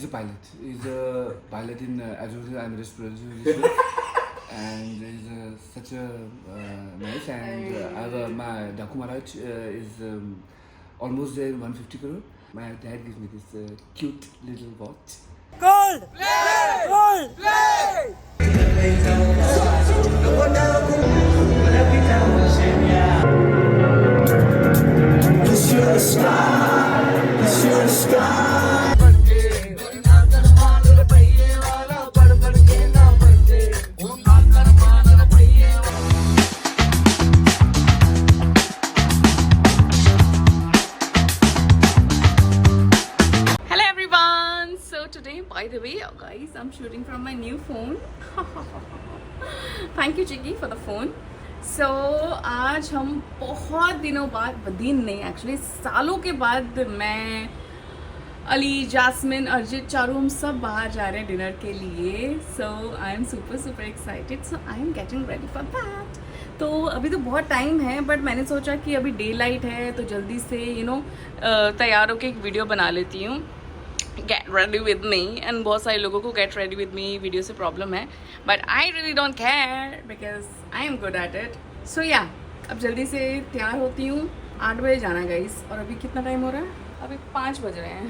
a pilot. He's a pilot in Azure Emirates producer. And he's such a nice. And I have my Daku Maharaj is almost there 150 crore. My dad gives me this cute little watch. Gold! Play! Gold! Play! Cause you're the sky, cause you're the sky. By the way, guys, I'm shooting from my new phone. Thank you, Chicky, for the phone. So, आज हम बहुत दिनों बाद, दिन नहीं actually सालों के बाद मैं अली, जैस्मिन, अरिजीत, चारू हम सब बाहर जा रहे हैं डिनर के लिए. So I am super excited. So I am getting ready for that. तो अभी तो बहुत टाइम है, बट मैंने सोचा कि अभी डे लाइट है तो जल्दी से तैयार होकर एक वीडियो बना लेती हूँ. Get ready with me. and बहुत सारे लोगों को get ready with me video से प्रॉब्लम है, but I really don't care because I am good at it. So yeah, अब जल्दी से तैयार होती हूँ. 8 बजे जाना गाइस. और अभी कितना टाइम हो रहा है? अभी 5 बज रहे हैं.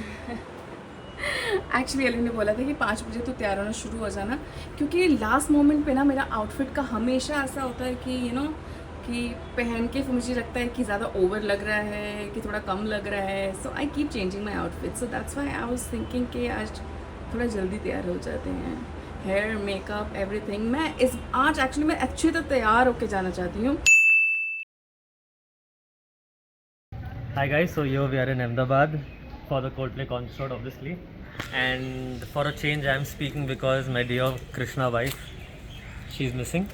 एक्चुअली अली ने बोला था कि 5 बजे तो तैयार होना शुरू हो जाना, क्योंकि लास्ट मोमेंट पे ना मेरा आउटफिट का हमेशा ऐसा होता है कि कि पहन के फिर मुझे लगता है कि ज़्यादा ओवर लग रहा है कि थोड़ा कम लग रहा है. So I keep changing my outfit. So that's why I was thinking कि आज थोड़ा जल्दी तैयार हो जाते हैं. Hair, makeup, everything. मैं आज एक्चुअली मैं अच्छे तो तैयार होके जाना चाहती हूँ. Hi guys, so here we are in Ahmedabad for the Coldplay concert obviously, and for a change I am speaking because my dear Krishna wife, she is missing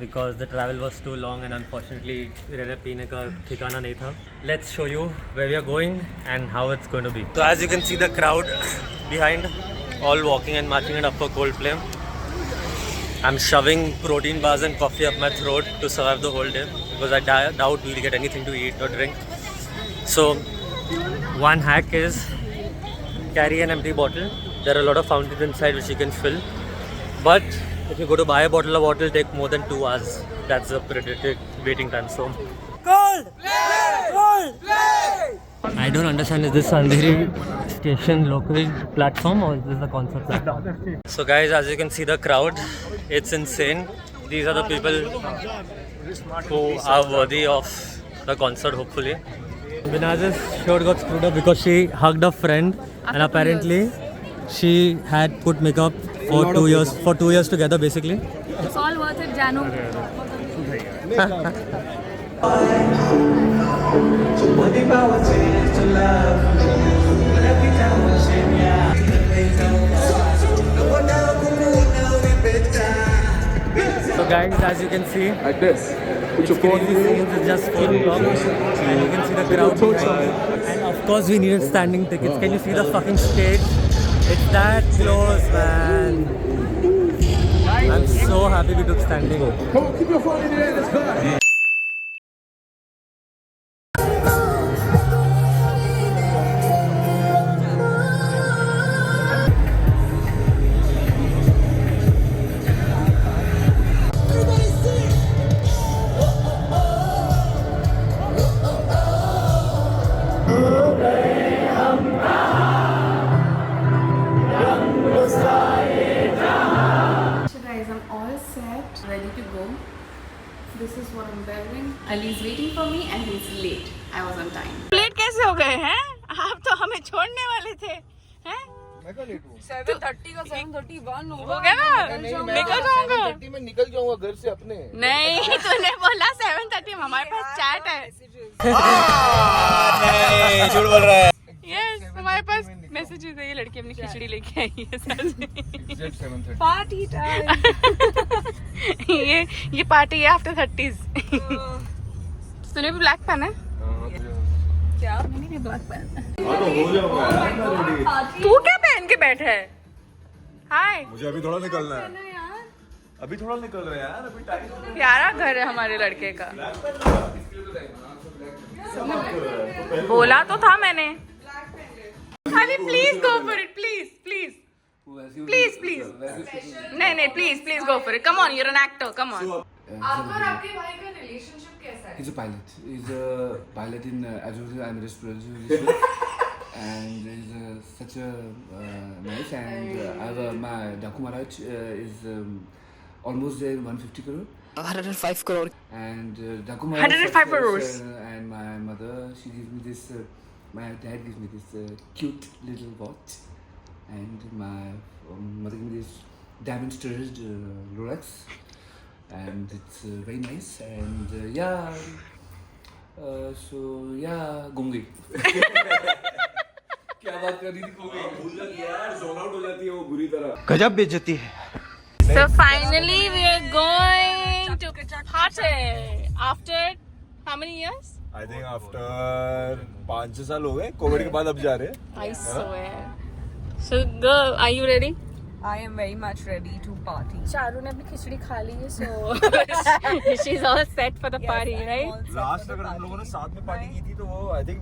because the travel was too long and unfortunately रहने पीने का ठिकाना नहीं था. Let's show you where we are going and how it's going to be. So as you can see the crowd behind, all walking and marching it up for Coldplay. I'm shoving protein bars and coffee up my throat to survive the whole day because I doubt we'll get anything to eat or drink. So one hack is carry an empty bottle. There are a lot of fountains inside which you can fill, but if you go to buy a bottle of water, it'll take more than 2 hours. That's the predicted waiting time. So Gold! Play! Gold! Play! I don't understand, is this Andheri station local platform or is this the concert platform? So guys, as you can see the crowd, it's insane. These are the people who are worthy of the concert hopefully. Binaz's shirt got screwed up because she hugged a friend and apparently she had put makeup for 2 years together basically. It's all worth it, Janu. So guys, as you can see, Like this. Put your phone crazy scenes. It's just 4 o'clock and you can see the crowd behind. And of course we needed standing tickets. Can you see the fucking stage? It's that close, man. I'm so happy we took standing. Come on, keep your phone in the air. Let's go. Ready to go. This is what I'm wearing. Ali is waiting for me and he's late. I was on time. Late कैसे हो गए हैं? आप तो हमें छोड़ने वाले थे, हैं? मैं कल लेट हूँ. 7:30 का 7:31 हो गया ना? निकल जाऊंगा. 7:30 में निकल जाऊंगा घर से अपने. नहीं, तूने बोला 7:30. हमारे पास चैट है. नहीं, झूठ बोल रहा है. Yes, हमारे पास मैसेजेस है. ये लड़की अपनी खिचड़ी लेके आई है साथ में. Except 7:30. Party time. ये पार्टी है आफ्टर 30s. तूने भी ब्लैक पहना है? क्या? मैंने भी ब्लैक पहना है. हाँ तो हो जाऊंगा. तू क्या पहन के बैठा है? हाय. मुझे अभी थोड़ा निकलना है. अभी थोड़ा निकल रहा है यार. अभी टाइम. प्यारा घर है हमारे लड़के का. बोला तो था मैंने. अभी please go for it. Please नहीं please go for it. Come on, you're an actor. Come on. आपका और आपके भाई का रिलेशनशिप कैसा है? He's a pilot. He's a pilot in Azure Emirates Production. And he's such a nice. And my Daku Maharaj is almost there 150 crore. 105 crore. And Daku Maharaj 105 crores. And my mother, she gives me this. My dad gives me this cute little watch. And my mother gives me this diamond studded Rolex. And it's very nice. And so गूंगी. क्या बात कर रही थी गूंगी? भूल जाती है यार, zone out हो जाती है वो बुरी तरह. गजब बेइज्जती है. So finally we are going to party after how many years? I think after 5 साल हो गए, कोविड के बाद अब जा रहे हैं. I swear. So girl, are you ready? I am very much ready to party. Charu ने अपनी खिचड़ी खा ली है, so she's all set for the party, right? Last अगर हम लोगों ने साथ में पार्टी की थी तो वो आई थिंक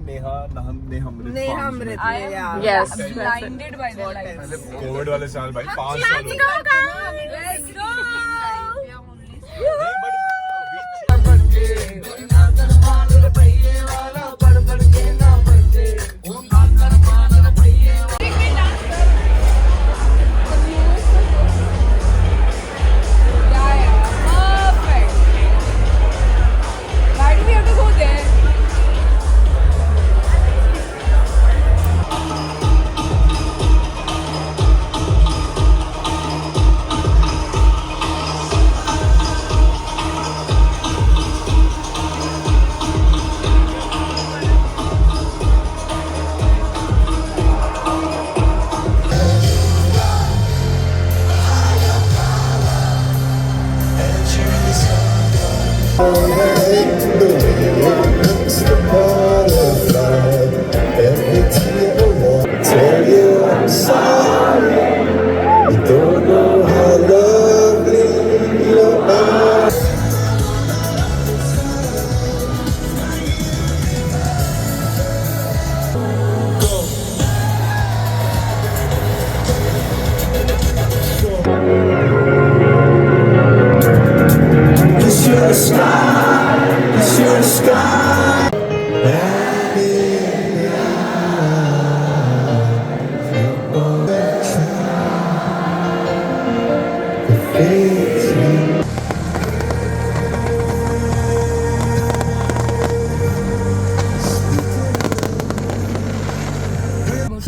नेहामृत. I am Yes. blinded by the lights. Covid वाले साल भाई 5 साल हो गए. Let's go. Tell you I'm sorry. You don't know how lovely you are. Cause you're a star. Cause you're a star.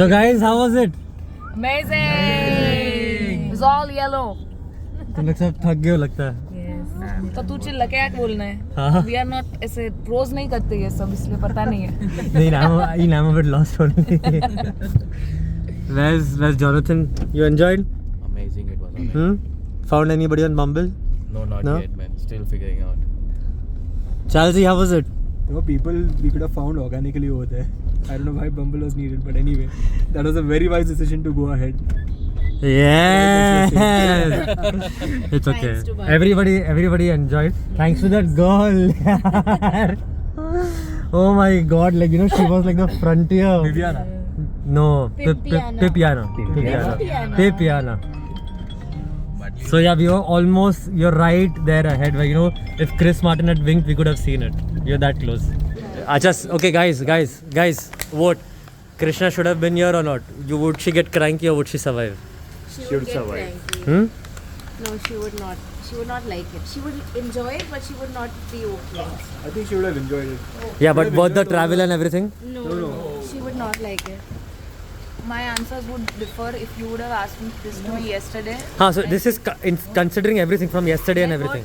So guys, how was it? Amazing. It's all yellow. तुम लोग सब थक गए हो लगता है. तो तू चिल्ला क्या बोलना है? हाँ. We are not ऐसे रोज नहीं करते ये सब, इसलिए पता नहीं है. नहीं, I'm a bit lost only. Where's Jonathan? You enjoyed? Amazing, it was amazing. Found anybody on Bumble? No, not No? yet, man. Still figuring out. Chelsea, how was it? There were people we could have found organically over there. I don't know why Bumble was needed, but anyway, that was a very wise decision to go ahead. Yes. It's okay. Everybody enjoyed. Thanks to that girl. Oh my God! Like she was like the frontier. Viviana. No, Pipiana. So yeah, we were almost. You're right there ahead. Where if Chris Martin had winked, we could have seen it. You're that close. Okay, guys, vote. Krishna should have been here or not? Would she get cranky or would she survive? She would survive. Hmm? No, she would not. She would not like it. She would enjoy it, but she would not be okay. I think she would have enjoyed it. Yeah, but both the travel and everything? No, she would not like it. My answers would differ if you would have asked me this to me yesterday. So this is considering everything from yesterday and everything.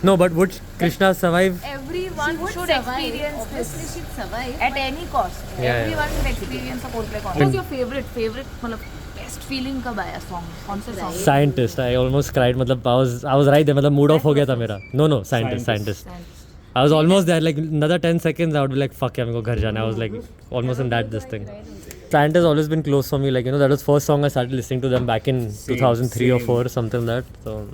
No, but would Krishna survive? Everyone She would should survive. experience Obviously, this she'd survive. at any cost. Yeah, Everyone should experience a Coldplay concert. What was your favorite मतलब best feeling कब आया song? कौन सा song? Scientist. I almost cried. मतलब I was right there. मतलब mood off हो गया था मेरा. No, scientist. I was almost there. Like another 10 seconds, I would be like, fuck, yeah, मेरे को घर जाना. I was like almost in this thing. Scientist has always been close for me. Like that was first song I started listening to them back in 2003 or 4, something like that. So